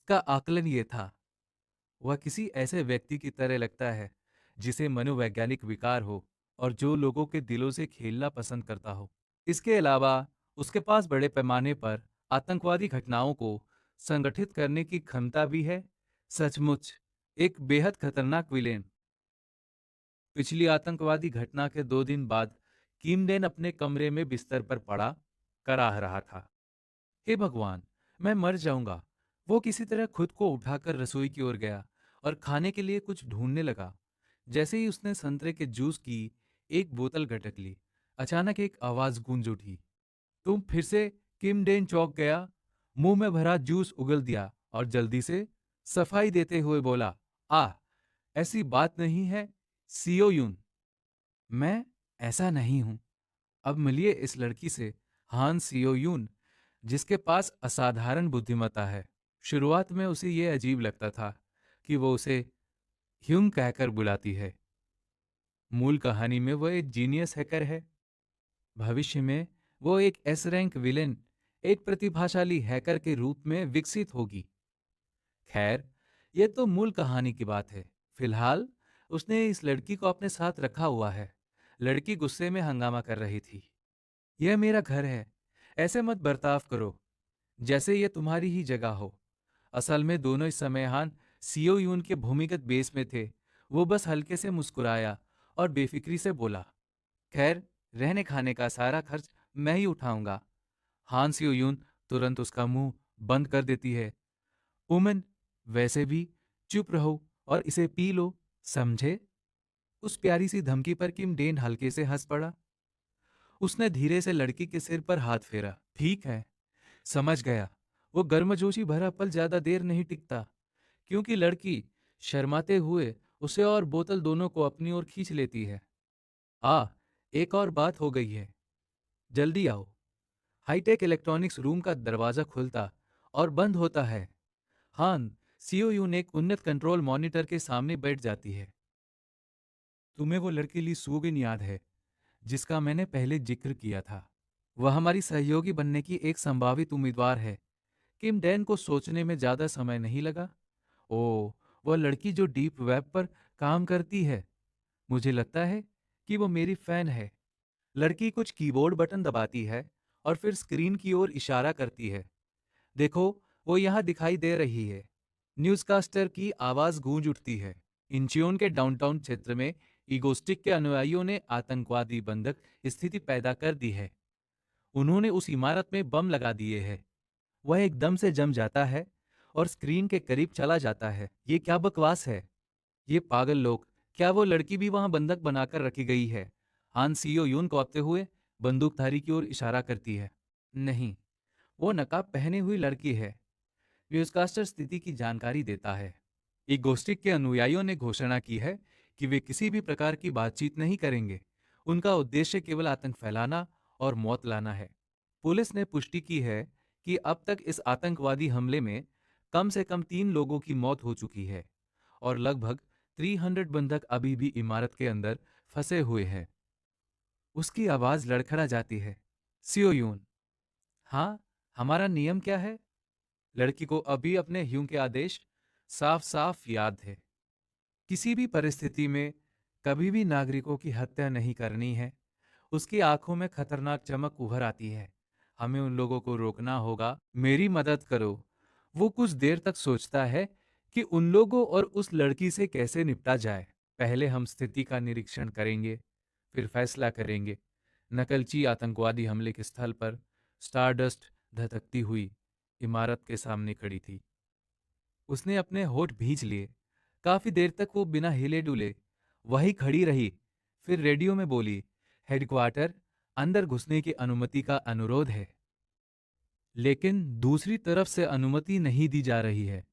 उसका आकलन ये था, वह किसी ऐसे व्यक्ति की तरह लगता है जिसे मनोवैज्ञानिक विकार हो और जो लोगों के दिलों से खेलना पसंद करता हो। इसके अलावा उसके पास बड़े पैमाने पर आतंकवादी घटनाओं को संगठित करने की क्षमता भी है। सचमुच एक बेहद खतरनाक विलेन। पिछली आतंकवादी घटना के 2 दिन बाद किम डेन अपने कमरे में बिस्तर पर पड़ा कराह रहा था। हे भगवान, मैं मर जाऊंगा। वो किसी तरह खुद को उठाकर रसोई की ओर गया और खाने के लिए कुछ ढूंढने लगा। जैसे ही उसने संतरे के जूस की एक बोतल गटक ली, अचानक एक आवाज गूंज उठी। तुम फिर से? किम डेन चौंक गया, मुंह में भरा जूस उगल दिया और जल्दी से सफाई देते हुए बोला, आह, ऐसी बात नहीं है सीओ यून। मैं ऐसा नहीं हूं। अब मिलिए इस लड़की से, हान सीओ यून, जिसके पास असाधारण बुद्धिमत्ता है। शुरुआत में उसे यह अजीब लगता था कि वो उसे ह्यूंग कहकर बुलाती है। मूल कहानी में वो एक जीनियस हैकर है। भविष्य में वो एक एस रैंक विलेन, एक प्रतिभाशाली हैकर के रूप में विकसित होगी। खैर, ये तो मूल कहानी की बात है। फिलहाल उसने इस लड़की को अपने साथ रखा हुआ है। लड़की गुस्से में हंगामा कर रही थी। यह मेरा घर है, ऐसे मत बर्ताव करो जैसे ये तुम्हारी ही जगह हो। असल में दोनों इस समय हान सीओ यून के भूमिगत बेस में थे। वो बस हल्के से मुस्कुराया और बेफिक्री से बोला, खैर, रहने खाने का सारा खर्च मैं ही उठाऊंगा। हान सीओ यून तुरंत उसका मुंह बंद कर देती है। उमन, वैसे भी चुप रहो और इसे पी लो, समझे? उस प्यारी सी धमकी पर किम डेन हल्के से हंस पड़ा। उसने धीरे से लड़की के सिर पर हाथ फेरा। ठीक है, समझ गया। वो गर्मजोशी भरा पल ज्यादा देर नहीं टिकता, क्योंकि लड़की शर्माते हुए उसे और बोतल दोनों को अपनी ओर खींच लेती है। एक और बात हो गई है, जल्दी आओ। हाईटेक इलेक्ट्रॉनिक्स रूम का दरवाजा खुलता और बंद होता है। हान सीओ यून एक उन्नत कंट्रोल मॉनिटर के सामने बैठ जाती है। तुम्हें वो लड़की ली सुगिन याद है जिसका मैंने पहले जिक्र किया था? वह हमारी सहयोगी बनने की एक संभावित उम्मीदवार है। किम डैन को सोचने में ज्यादा समय नहीं लगा। ओ, वह लड़की जो डीप वेब पर काम करती है। मुझे लगता है कि वो मेरी फैन है। लड़की कुछ कीबोर्ड बटन दबाती है और फिर स्क्रीन की ओर इशारा करती है। देखो, वो यहां दिखाई दे रही है। न्यूज़कास्टर की आवाज गूंज उठती है। इंचियोन के डाउनटाउन क्षेत्र में ईगोस्टिक के अनुयायियों ने आतंकवादी बंधक स्थिति पैदा कर दी है। उन्होंने उस इमारत में बम लगा दिए हैं। वह एकदम से जम जाता है और स्क्रीन के करीब चला जाता है। ये क्या बकवास है? ये पागल लोग! क्या वो लड़की भी वहां बंधक बनाकर रखी गई है? हान सीओ यून कौपते हुए बंदूकधारी की ओर इशारा करती है। नहीं, वो नकाब पहनी हुई लड़की है। न्यूज़कास्टर स्थिति की जानकारी देता है। इगोस्टिक के अनुयायियों ने घोषणा की है कि वे किसी भी प्रकार की बातचीत नहीं करेंगे। उनका उद्देश्य केवल आतंक फैलाना और मौत लाना है। पुलिस ने पुष्टि की है कि अब तक इस आतंकवादी हमले में कम से कम 3 लोगों की मौत हो चुकी है और लगभग 300 बंधक अभी भी इमारत के अंदर फंसे हुए हैं। उसकी आवाज लड़खड़ा जाती है। सियो यून, हाँ, हमारा नियम क्या है? लड़की को अभी अपने ह्यूं के आदेश साफ साफ याद है। किसी भी परिस्थिति में कभी भी नागरिकों की हत्या नहीं करनी है। उसकी आंखों में खतरनाक चमक उभर आती है। हमें उन लोगों को रोकना होगा। मेरी मदद करो। वो कुछ देर तक सोचता है कि उन लोगों और उस लड़की से कैसे निपटा जाए। पहले हम स्थिति का निरीक्षण करेंगे, फिर फैसला करेंगे। नकलची आतंकवादी हमले के स्थल पर स्टारडस्ट धधकती हुई इमारत के सामने खड़ी थी। उसने अपने होठ भींच लिए। काफी देर तक वो बिना हिले डुले वहीं खड़ी रही। फिर रेडियो में बोली, हेडक्वार्टर, अंदर घुसने की अनुमति का अनुरोध है, लेकिन दूसरी तरफ से अनुमति नहीं दी जा रही है।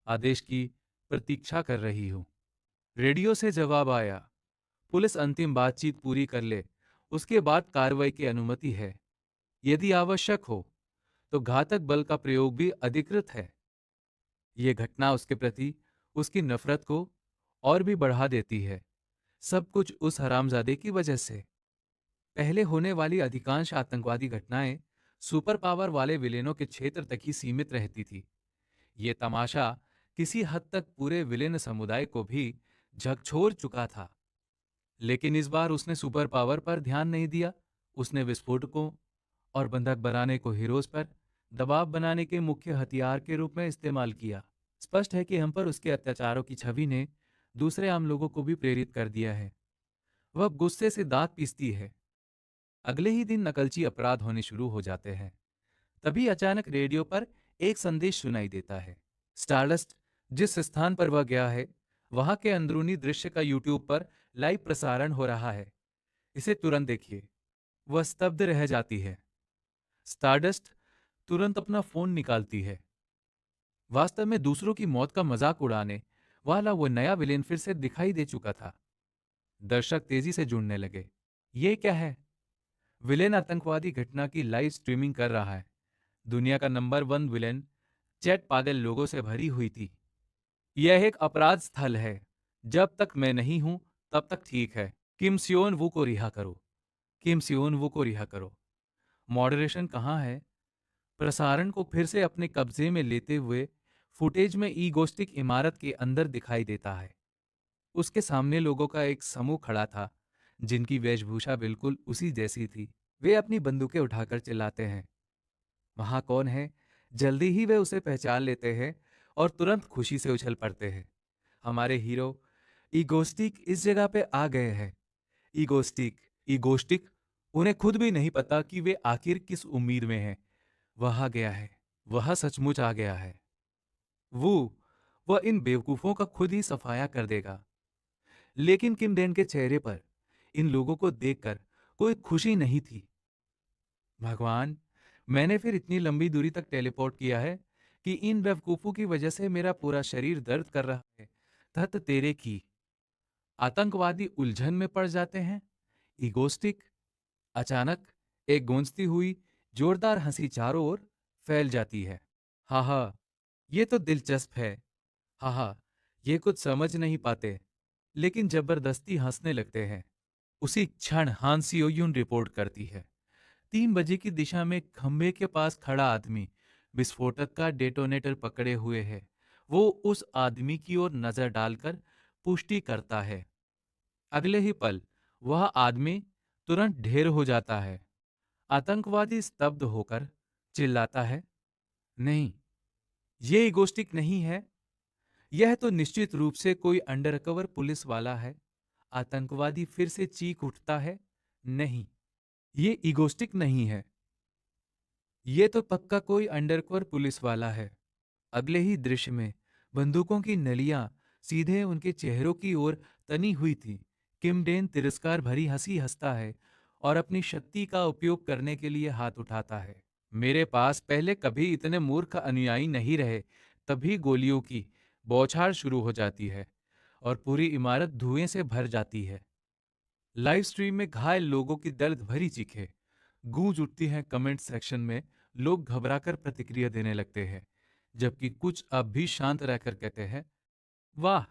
आदेश की प्रतीक्षा कर रही हूं। रेडियो से जवाब आया, पुलिस अंतिम बातचीत पूरी कर ले, उसके बाद कार्रवाई की अनुमति है। यदि आवश्यक हो तो घातक बल का प्रयोग भी अधिकृत है। यह घटना उसके प्रति उसकी नफरत को और भी बढ़ा देती है। सब कुछ उस हरामजादे की वजह से। पहले होने वाली अधिकांश आतंकवादी घटनाएं सुपर पावर वाले विलेनों के क्षेत्र तक ही सीमित रहती थी। ये तमाशा किसी हद तक पूरे विलेन समुदाय को भी झकझोर चुका था। लेकिन इस बार उसने सुपर पावर पर ध्यान नहीं दिया। उसने विस्फोटकों और बंधक बनाने को हीरोज पर दबाव बनाने के मुख्य हथियार के रूप में इस्तेमाल किया। स्पष्ट है कि हम पर उसके अत्याचारों की छवि ने दूसरे आम लोगों को भी प्रेरित कर दिया है। वह गुस्से से दांत पीसती है। अगले ही दिन नकलची अपराध होने शुरू हो जाते हैं। तभी अचानक रेडियो पर एक संदेश सुनाई देता है। स्टारडस्ट जिस स्थान पर वह गया है, वहां के अंदरूनी दृश्य का यूट्यूब पर लाइव प्रसारण हो रहा है। इसे तुरंत देखिए। वह स्तब्ध रह जाती है। स्टारडस्ट तुरंत अपना फोन निकालती है। वास्तव में दूसरों की मौत का मजाक उड़ाने वाला वो नया विलेन फिर से दिखाई दे चुका था। दर्शक तेजी से जुड़ने लगे। ये क्या है? विलेन आतंकवादी घटना की लाइव स्ट्रीमिंग कर रहा है। दुनिया का नंबर 1 विलेन चैट पागल लोगों से भरी हुई थी। यह एक अपराध स्थल है। जब तक मैं नहीं हूं तब तक ठीक है। किम सियोन वू को रिहा करो। किम सियोन वू को रिहा करो। मॉडरेशन कहाँ है? प्रसारण को फिर से अपने कब्जे में लेते हुए फुटेज में ईगोस्टिक इमारत के अंदर दिखाई देता है। उसके सामने लोगों का एक समूह खड़ा था, जिनकी वेशभूषा बिल्कुल उसी जैसी थी। वे अपनी बंदूकें उठाकर चिल्लाते हैं। वहां कौन है? जल्दी ही वे उसे पहचान लेते हैं और तुरंत खुशी से उछल पड़ते हैं। हमारे हीरो ईगोस्टिक इस जगह पे आ गए हैं। ईगोस्टिक ईगोस्टिक उन्हें खुद भी नहीं पता कि वे आखिर किस उम्मीद में हैं। वह आ गया है। वह सचमुच आ गया है। वो वह इन बेवकूफों का खुद ही सफाया कर देगा। लेकिन किम डेन के चेहरे पर इन लोगों को देखकर कोई खुशी नहीं थी। भगवान, मैंने फिर इतनी लंबी दूरी तक टेलीपोर्ट किया है कि इन बेवकूफों की वजह से मेरा पूरा शरीर दर्द कर रहा है। तत तेरे की। आतंकवादी उलझन में पड़ जाते हैं। ईगोस्टिक। अचानक एक गूंजती हुई जोरदार हंसी चारों ओर फैल जाती है। हा हा, ये तो दिलचस्प है। हा हा, ये कुछ समझ नहीं पाते, लेकिन जबरदस्ती हंसने लगते हैं। उसी क्षण हान सिओ-यून रिपोर्ट करती है। 3 बजे की दिशा में खंबे के पास खड़ा आदमी विस्फोटक का डेटोनेटर पकड़े हुए है। वो उस आदमी की ओर नजर डालकर पुष्टि करता है। अगले ही पल वह आदमी तुरंत ढेर हो जाता है। आतंकवादी स्तब्ध होकर चिल्लाता है, नहीं, ये इगोस्टिक नहीं है। यह तो निश्चित रूप से कोई अंडरकवर पुलिस वाला है। आतंकवादी फिर से चीख उठता है, नहीं, ये इगोस्टिक नहीं है। ये तो पक्का कोई अंडरकवर पुलिस वाला है। अगले ही दृश्य में बंदूकों की नलियां सीधे उनके चेहरों की ओर तनी हुई थी। किम डेन तिरस्कार भरी हंसी हंसता है और अपनी शक्ति का उपयोग करने के लिए हाथ उठाता है। मेरे पास पहले कभी इतने मूर्ख अनुयायी नहीं रहे। तभी गोलियों की बौछार शुरू हो जाती है और पूरी इमारत धुएं से भर जाती है। लाइव स्ट्रीम में घायल लोगों की दर्द भरी चीखें गूंज उठती हैं। कमेंट सेक्शन में लोग घबराकर प्रतिक्रिया देने लगते हैं, जबकि कुछ अब भी शांत रहकर कहते हैं, वाह,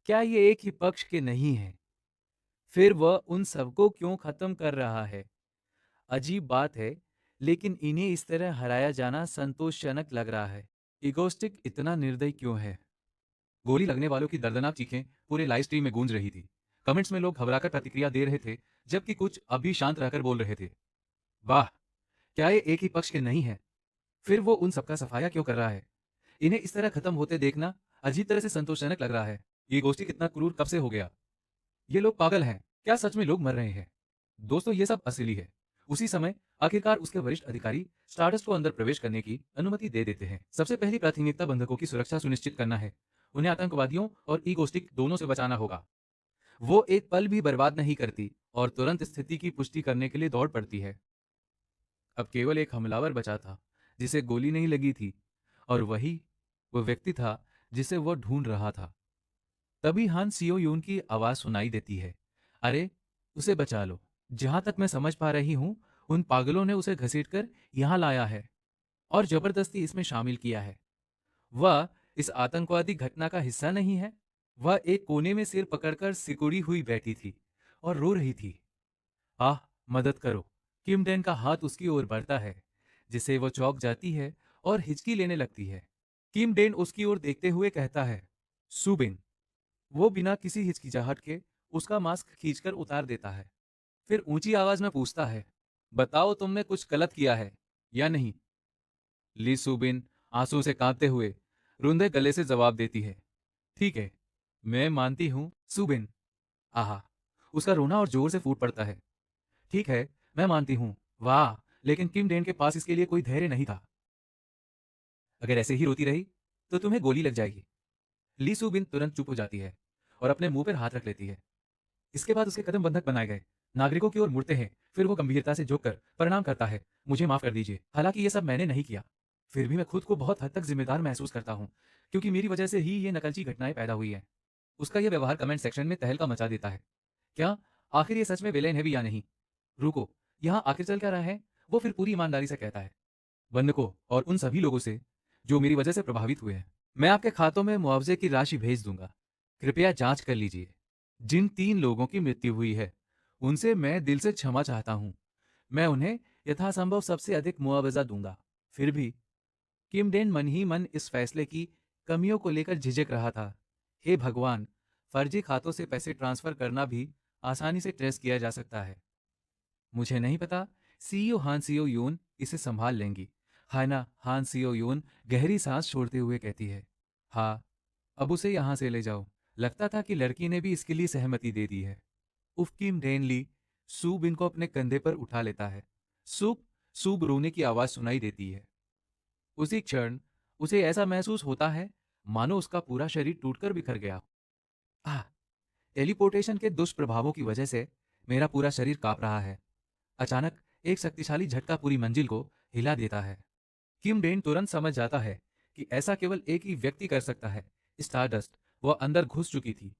क्या ये एक ही पक्ष के नहीं है? फिर वह उन सबको क्यों खत्म कर रहा है? अजीब बात है, लेकिन इन्हें इस तरह हराया जाना संतोषजनक लग रहा है। इगोस्टिक इतना निर्दयी क्यों है? गोली लगने वालों की दर्दनाक चीखें पूरे लाइव स्ट्रीम में गूंज रही थी। कमेंट्स में लोग घबराकर प्रतिक्रिया दे रहे थे, जबकि कुछ अभी शांत रहकर बोल रहे थे, वाह, क्या ये एक ही पक्ष के नहीं है? फिर वो उन सबका सफाया क्यों कर रहा है? इन्हें इस तरह खत्म होते देखना अजीब तरह से संतोषजनक लग रहा है। ये गोष्ठी कितना क्रूर कब से हो गया? ये लोग पागल हैं। क्या सच में लोग मर रहे हैं? दोस्तों, ये सब असली है। उसी समय आखिरकार उसके वरिष्ठ अधिकारी स्टारडस्ट को अंदर प्रवेश करने की अनुमति दे देते हैं। सबसे पहली प्राथमिकता बंधकों की सुरक्षा सुनिश्चित करना है। उन्हें आतंकवादियों और ईगोस्टिक दोनों से बचाना होगा। वो एक पल भी बर्बाद नहीं करती और तुरंत स्थिति की पुष्टि करने के लिए दौड़ पड़ती है। अब केवल एक हमलावर बचा था, जिसे गोली नहीं लगी थी, और वही वो व्यक्ति था जिसे वो ढूंढ रहा था। तभी हान सियो यून की आवाज सुनाई देती है, अरे, उसे बचा लो। जहां तक मैं समझ पा रही हूं, उन पागलों ने उसे घसीटकर यहां लाया है और जबरदस्ती इसमें शामिल किया है। वह इस आतंकवादी घटना का हिस्सा नहीं है। वह एक कोने में सिर पकड़कर सिकुड़ी हुई बैठी थी और रो रही थी। आह, मदद करो। किम डेन का हाथ उसकी ओर बढ़ता है, जिससे वो चौंक जाती है और हिचकी लेने लगती है। किम डेन उसकी ओर देखते हुए कहता है, सुबिन। वो बिना किसी हिचकिचाहट के उसका मास्क खींचकर उतार देता है। फिर ऊंची आवाज में पूछता है, बताओ तुमने कुछ गलत किया है या नहीं। ली सुबिन आंसू से कांपते हुए रुंधे गले से जवाब देती है, ठीक है, मैं मानती हूं सुबिन। आहा, उसका रोना और जोर से फूट पड़ता है। ठीक है, मैं मानती हूं। वाह, लेकिन किम डेन के पास इसके लिए कोई धैर्य नहीं था। अगर ऐसे ही रोती रही तो तुम्हें गोली लग जाएगी। ली सुबिन तुरंत चुप हो जाती है और अपने मुंह पर हाथ रख लेती है। इसके बाद उसके कदम बंधक बनाए गए नागरिकों की ओर मुड़ते हैं। फिर वो गंभीरता से झुककर प्रणाम करता है, मुझे माफ कर दीजिए, हालांकि ये सब मैंने नहीं किया। फिर भी मैं खुद को बहुत हद तक जिम्मेदार महसूस करता हूँ, क्योंकि मेरी वजह से ही ये नकलची घटनाएं पैदा हुई हैं। उसका यह व्यवहार कमेंट सेक्शन में तहलका मचा देता है। क्या आखिर ये सच में विलेन है भी या नहीं? रुको, यहाँ आखिर चल क्या रहा है? वो फिर पूरी ईमानदारी से कहता है, वन्य को और उन सभी लोगों से जो मेरी वजह से प्रभावित हुए हैं, मैं आपके खातों में मुआवजे की राशि भेज दूंगा। कृपया जांच कर लीजिए। जिन 3 लोगों की मृत्यु हुई है उनसे मैं दिल से क्षमा चाहता हूं। मैं उन्हें यथासंभव सबसे अधिक मुआवजा दूंगा। फिर भी किम डेन मन ही मन इस फैसले की कमियों को लेकर झिझक रहा था। हे भगवान, फर्जी खातों से पैसे ट्रांसफर करना भी आसानी से ट्रेस किया जा सकता है। मुझे नहीं पता, सीईओ हान सीओ यून इसे संभाल लेंगी। हाना हान सीओ यून गहरी सांस छोड़ते हुए कहती है, हाँ, अब उसे यहां से ले जाओ। लगता था कि लड़की ने भी इसके लिए सहमति दे दी है। उफ, किम डेन ली सूब इनको अपने कंधे पर उठा लेता है। सूब सूब रोने की आवाज सुनाई देती है। उसी क्षण उसे ऐसा महसूस होता है मानो उसका पूरा शरीर टूटकर बिखर गया। आह, टेलीपोर्टेशन के दुष्प्रभावों की वजह से मेरा पूरा शरीर कांप रहा है। अचानक एक शक्तिशाली झटका पूरी मंजिल को हिला देता है। किम डेन तुरंत समझ जाता है कि ऐसा केवल एक ही व्यक्ति कर सकता है, स्टारडस्ट। वह अंदर घुस चुकी थी,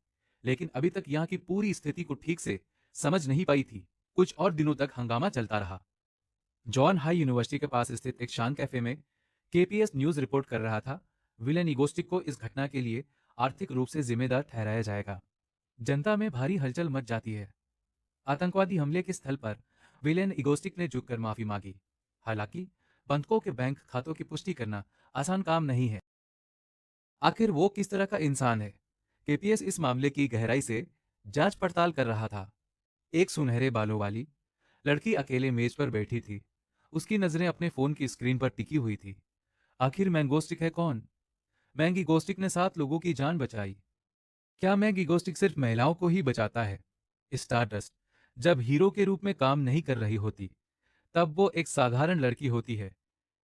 लेकिन अभी तक यहाँ की पूरी स्थिति को ठीक से समझ नहीं पाई थी। कुछ और दिनों तक हंगामा चलता रहा। जॉन हाई यूनिवर्सिटी के पास स्थित एक शांत कैफे में केपीएस न्यूज रिपोर्ट कर रहा था। विलेन इगोस्टिक को इस घटना के लिए आर्थिक रूप से जिम्मेदार ठहराया जाएगा। जनता में भारी हलचल मच जाती है। आतंकवादी हमले के स्थल पर विलेन इगोस्टिक ने झुककर माफी मांगी। हालांकि बंधकों के बैंक खातों की पुष्टि करना आसान काम नहीं है। आखिर वो किस तरह का इंसान है? केपीएस इस मामले की गहराई से जांच पड़ताल कर रहा था। एक सुनहरे बालों वाली लड़की अकेले मेज पर बैठी थी। उसकी नजरें अपने फोन की स्क्रीन पर टिकी हुई थी। आखिर मैंगोस्टिक है कौन? मैंगी गोस्टिक ने 7 लोगों की जान बचाई। क्या मैंगी गोस्टिक सिर्फ महिलाओं को ही बचाता है? स्टारडस्ट जब हीरो के रूप में काम नहीं कर रही होती, तब वो एक साधारण लड़की होती है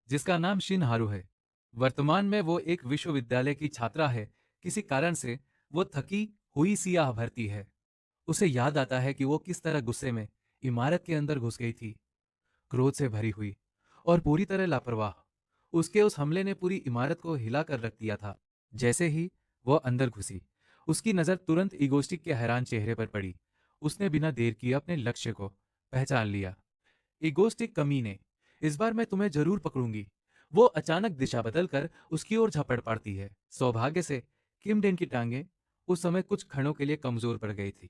जिसका नाम शिन हारू है। वर्तमान में वो एक विश्वविद्यालय की छात्रा है। किसी कारण से वो थकी हुई सियाह भरती है। उसे याद आता है कि वो किस तरह गुस्से में इमारत के अंदर घुस गई थी, क्रोध से भरी हुई और पूरी तरह लापरवाह। उसके उस हमले ने पूरी इमारत को हिला कर रख दिया था। जैसे ही वह अंदर घुसी, उसकी नजर तुरंत इगोस्टिक के हैरान चेहरे पर पड़ी। उसने बिना देर किए अपने लक्ष्य को पहचान लिया। इगोस्टिक कमीने, इस बार मैं तुम्हें जरूर पकड़ूंगी। वो अचानक दिशा बदलकर उसकी ओर झपट पड़ती है। सौभाग्य से किम डेन की टांगें उस समय कुछ क्षणों के लिए कमजोर पड़ गई थी,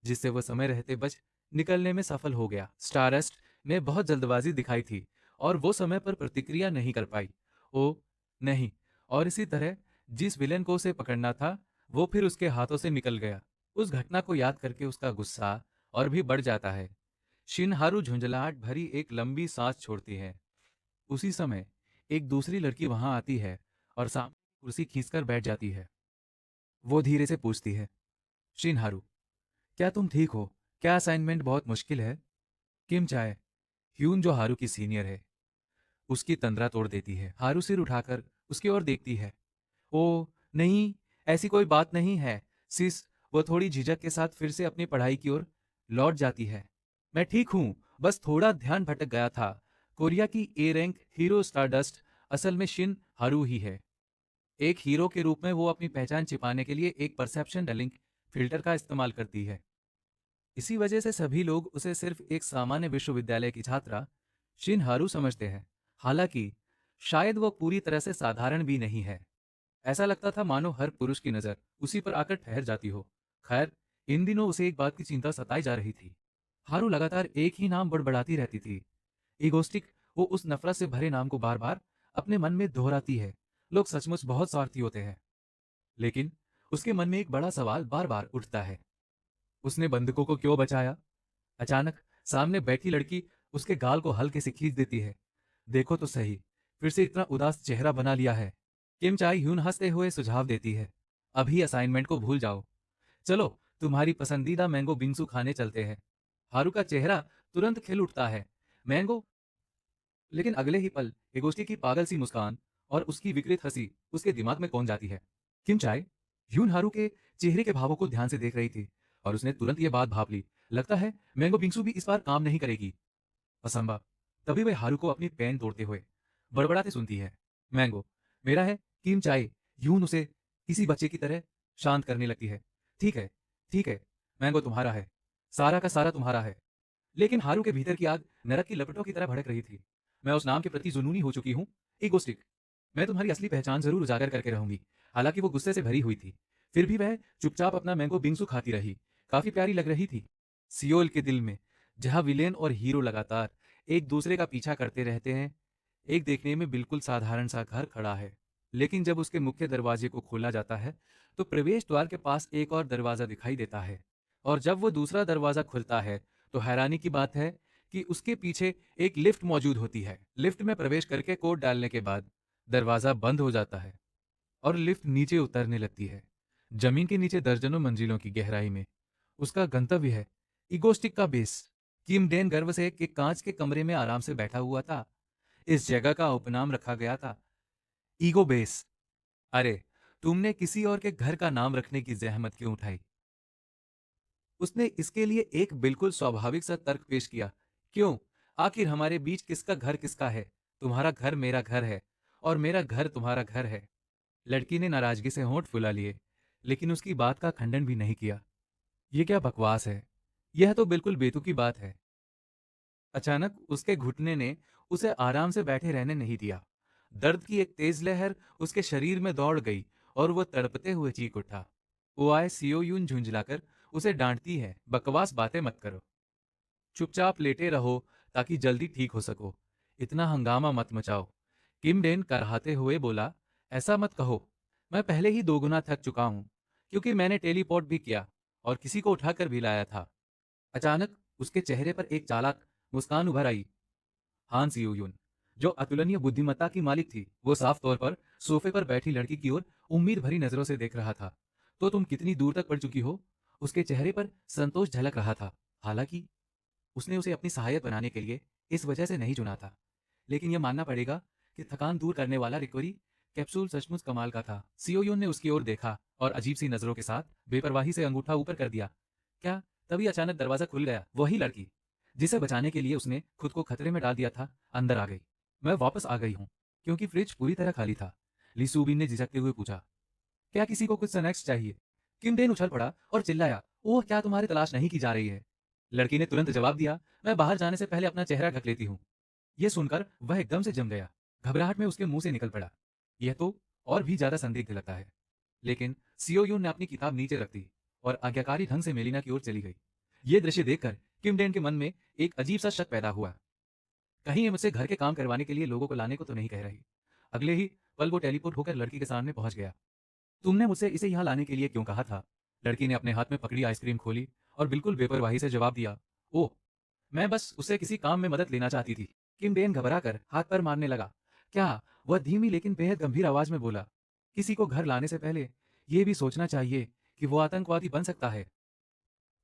जिससे वह समय रहते बच निकलने में सफल हो गया। स्टारस्ट ने बहुत जल्दबाजी दिखाई थी और वो समय पर प्रतिक्रिया नहीं कर पाई। ओ नहीं, और इसी तरह जिस विलेन को उसे पकड़ना था वो फिर उसके हाथों से निकल गया। उस घटना को याद करके उसका गुस्सा और भी बढ़ जाता है। शिनहारू झुंझलाहट भरी एक लंबी सांस छोड़ती है। उसी समय एक दूसरी लड़की वहां आती है और सामने कुर्सी खींचकर बैठ जाती है। वो धीरे से पूछती है, शिनहारू, क्या तुम ठीक हो? क्या असाइनमेंट बहुत मुश्किल है? किम चाहे ह्यून, जो हारू की सीनियर है, उसकी तंद्रा तोड़ देती है। हारू सिर उठाकर उसकी ओर देखती है। ओ नहीं, ऐसी कोई बात नहीं है सिस। वो थोड़ी झिझक के साथ फिर से अपनी पढ़ाई की ओर लौट जाती है। मैं ठीक हूं, बस थोड़ा ध्यान भटक गया था। कोरिया की ए रैंक हीरो स्टारडस्ट असल में शिन हारू ही है। एक हीरो के रूप में वो अपनी पहचान छिपाने के लिए एक परसेप्शन डलिंग फिल्टर का इस्तेमाल करती है। इसी वजह से सभी लोग उसे सिर्फ एक सामान्य विश्वविद्यालय की छात्रा शिन हारू समझते हैं। हालांकि शायद वो पूरी तरह से साधारण भी नहीं है। ऐसा लगता था मानो हर पुरुष की नजर उसी पर आकर ठहर जाती हो। खैर, इन दिनों उसे एक बात की चिंता सताई जा रही थी। हारू लगातार एक ही नाम बड़बड़ाती रहती थी, इगोस्टिक। वो उस नफरत से भरे नाम को बार बार अपने मन में दोहराती है, लोग सचमुच बहुत स्वार्थी होते हैं। लेकिन उसके मन में एक बड़ा सवाल बार बार उठता है, उसने बंधुकों को क्यों बचाया? अचानक सामने बैठी लड़की उसके गाल को हल्के से खींच देती है। देखो तो सही, फिर से इतना उदास चेहरा बना लिया है। किम चाय ह्यून हंसते हुए सुझाव देती है, अभी असाइनमेंट को भूल जाओ, चलो तुम्हारी पसंदीदा मैंगो बिंगसू खाने चलते हैं। हारू का चेहरा तुरंत खिल उठता है। मैंगो? लेकिन अगले ही पल एगोस्टी की पागल सी मुस्कान और उसकी विकृत हंसी उसके दिमाग में कौन जाती है। किम चाय ह्यून हारू के चेहरे के भावों को ध्यान से देख रही थी और उसने तुरंत ये बात भाप ली, लगता है मैंगो बिंगसू भी इस बार काम नहीं करेगी। असंभव। तभी वह हारू को अपनी पेन तोड़ते हुए बड़बड़ाते सुनती है, मैंगो मेरा है। किम चाय ह्यून उसे किसी बच्चे की तरह शांत करने लगती है। ठीक है, ठीक है, मैंगो तुम्हारा है, सारा का सारा तुम्हारा है। लेकिन हारू के भीतर की आग नरक की लपटों की तरह भड़क रही थी। मैं उस नाम के प्रति जुनूनी हो चुकी हूँ, इगोस्टिक। मैं तुम्हारी असली पहचान जरूर उजागर करके रहूंगी। हालांकि वो गुस्से से भरी हुई थी, फिर भी वह चुपचाप अपना मैंगो बिंगसू खाती रही। काफी प्यारी लग रही थी। सियोल के दिल में, जहां विलेन और हीरो लगातार एक दूसरे का पीछा करते रहते हैं, एक देखने में बिल्कुल साधारण सा घर खड़ा है। लेकिन जब उसके मुख्य दरवाजे को खोला जाता है तो प्रवेश द्वार के पास एक और दरवाजा दिखाई देता है। और जब वो दूसरा दरवाजा खुलता है तो हैरानी की बात है कि उसके पीछे एक लिफ्ट मौजूद होती है। लिफ्ट में प्रवेश करके कोड डालने के बाद दरवाजा बंद हो जाता है और लिफ्ट नीचे उतरने लगती है। जमीन के नीचे दर्जनों मंजिलों की गहराई में उसका गंतव्य है, इगोस्टिक का बेस। किम डेन गर्व से एक कांच के कमरे में आराम से बैठा हुआ था। इस जगह का उपनाम रखा गया था ईगो बेस। अरे, तुमने किसी और के घर का नाम रखने की जहमत क्यों उठाई? उसने इसके लिए एक बिल्कुल स्वाभाविक सा तर्क पेश किया। क्यों? आखिर हमारे बीच किसका घर किसका है? तुम्हारा घर मेरा घर है और मेरा घर तुम्हारा घर है। लड़की ने नाराजगी से होंठ फुला लिए, लेकिन उसकी बात का खंडन भी नहीं किया। यह क्या बकवास है? यह तो बिल्कुल बेतुकी बात है। अचानक उसके घुटने ने उसे आराम से बैठे रहने नहीं दिया। दर्द की एक तेज लहर उसके शरीर में दौड़ गई और वह तड़पते हुए चीख उठा। वो आए सियो यून झुंझलाकर उसे डांटती है, बकवास बातें मत करो, चुपचाप लेटे रहो ताकि जल्दी ठीक हो सको, इतना हंगामा मत मचाओ। किम डेन कराहते हुए बोला, ऐसा मत कहो, मैं पहले ही 2 गुना थक चुका हूं, क्योंकि मैंने टेलीपोर्ट भी किया और किसी को उठाकर भी लाया था। अचानक उसके चेहरे पर एक चालाक मुस्कान उभर आई। हान सियोयून, जो अतुलनीय बुद्धिमत्ता की मालिक थी, वो साफ तौर पर सोफे पर बैठी लड़की की ओर उम्मीद भरी नजरों से देख रहा था। तो तुम कितनी दूर तक पढ़ चुकी हो? उसके चेहरे पर संतोष झलक रहा था। हालांकि उसने उसे अपनी सहायक बनाने के लिए इस वजह से नहीं चुना था, लेकिन यह मानना पड़ेगा कि थकान दूर करने वाला रिकवरी कैप्सूल सचमुच कमाल का था। सियोयून ने उसकी ओर देखा और अजीब सी नजरों के साथ बेपरवाही से अंगूठा ऊपर कर दिया। क्या? तभी अचानक दरवाजा खुल गया। वही लड़की जिसे बचाने के लिए उसने खुद को खतरे में डाल दिया था, अंदर आ गई। मैं वापस आ गई हूँ, क्योंकि फ्रिज पूरी तरह खाली था। ली सूबिन ने झिझकते हुए पूछा, क्या किसी को कुछ स्नैक्स चाहिए? किम डेन उछल पड़ा और चिल्लाया, ओह, क्या तुम्हारी तलाश नहीं की जा रही है? लड़की ने तुरंत जवाब दिया, मैं बाहर जाने से पहले अपना चेहरा ढक लेती हूँ। यह सुनकर वह एकदम से जम गया। घबराहट में उसके मुंह से निकल पड़ा, यह तो और भी ज्यादा संदिग्ध लगता है। लेकिन सियो यून ने अपनी किताब नीचे रख दी और आज्ञाकारी ढंग से मेलिना की ओर चली गई। यह दृश्य देखकर किम डेन के मन में एक अजीब सा शक पैदा हुआ। कहीं ये मुझसे घर के काम करवाने के लिए लोगों को लाने को तो नहीं कह रही। अगले ही पल वो टेलीपोर्ट होकर लड़की के सामने पहुंच गया। तुमने मुझसे इसे यहाँ लाने के लिए क्यों कहा था? लड़की ने अपने हाथ में पकड़ी आइसक्रीम खोली और बिल्कुल बेपरवाही से जवाब दिया, ओह, मैं बस उससे किसी काम में मदद लेना चाहती थी। किम डेन घबराकर हाथ पर मारने लगा। क्या? वह धीमी लेकिन बेहद गंभीर आवाज में बोला, किसी को घर लाने से पहले यह भी सोचना चाहिए कि वो आतंकवादी बन सकता है।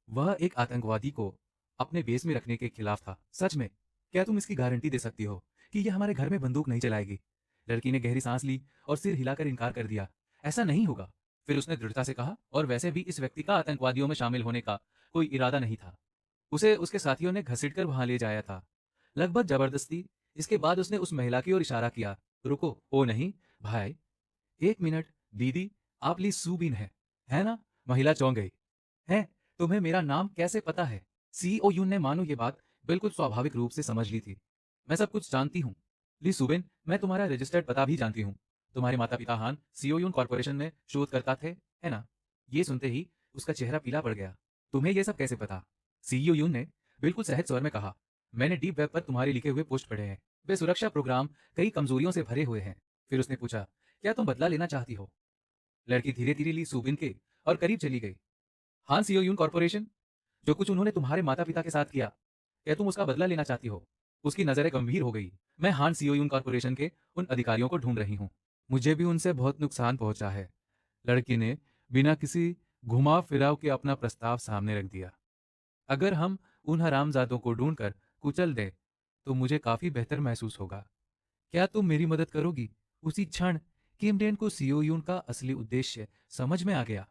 वह एक आतंकवादी को अपने बेस में रखने के खिलाफ था। सच में? क्या तुम इसकी गारंटी दे सकती हो कि यह हमारे घर में बंदूक नहीं चलाएगी? लड़की ने गहरी सांस ली और सिर हिलाकर इनकार कर दिया, ऐसा नहीं होगा। फिर उसने दृढ़ता से कहा, और वैसे भी इस व्यक्ति का आतंकवादियों में शामिल होने का कोई इरादा नहीं था। उसे उसके साथियों ने घसीटकर वहां ले जाया था, लगभग जबरदस्ती। इसके बाद उसने उस महिला की ओर इशारा किया, रुको, ओ नहीं भाई, एक मिनट, दीदी, आप ली सूबिन है ना? महिला चौंक गई। है? तुम्हें मेरा नाम कैसे पता है? सीईओ यून ने मानो ये बात बिल्कुल स्वाभाविक रूप से समझ ली थी। मैं सब कुछ जानती हूँ ली सुबिन, मैं तुम्हारा रजिस्टर्ड पता भी जानती हूँ। तुम्हारे माता पिता हान सीईओ यून कॉर्पोरेशन में शोधकर्ता थे, है ना? ये सुनते ही उसका चेहरा पीला पड़ गया। तुम्हें ये सब कैसे पता? सीईओ यून ने बिल्कुल सहज स्वर में कहा, मैंने डीप वेब पर तुम्हारे लिखे हुए पोस्ट पढ़े हैं। वे सुरक्षा प्रोग्राम कई कमजोरियों से भरे हुए हैं। फिर उसने पूछा, क्या तुम बदला लेना चाहती हो? लड़की धीरे धीरे ली सूबिन के और करीब चली गई। हान सियोयून कॉर्पोरेशन, जो कुछ उन्होंने तुम्हारे माता पिता के साथ किया, क्या तुम उसका बदला लेना चाहती हो? उसकी नजरें गंभीर हो गई। मैं हान सियोयून कॉर्पोरेशन के उन अधिकारियों को ढूंढ रही हूँ। मुझे भी उनसे बहुत नुकसान पहुंचा है। लड़की ने बिना किसी घुमाव फिराव के अपना प्रस्ताव सामने रख दिया। अगर हम उन हरामजादों को ढूंढकर कुचल दें तो मुझे काफी बेहतर महसूस होगा। क्या तुम मेरी मदद करोगी? उसी क्षण किम डेन को सियोयून का असली उद्देश्य समझ में आ गया।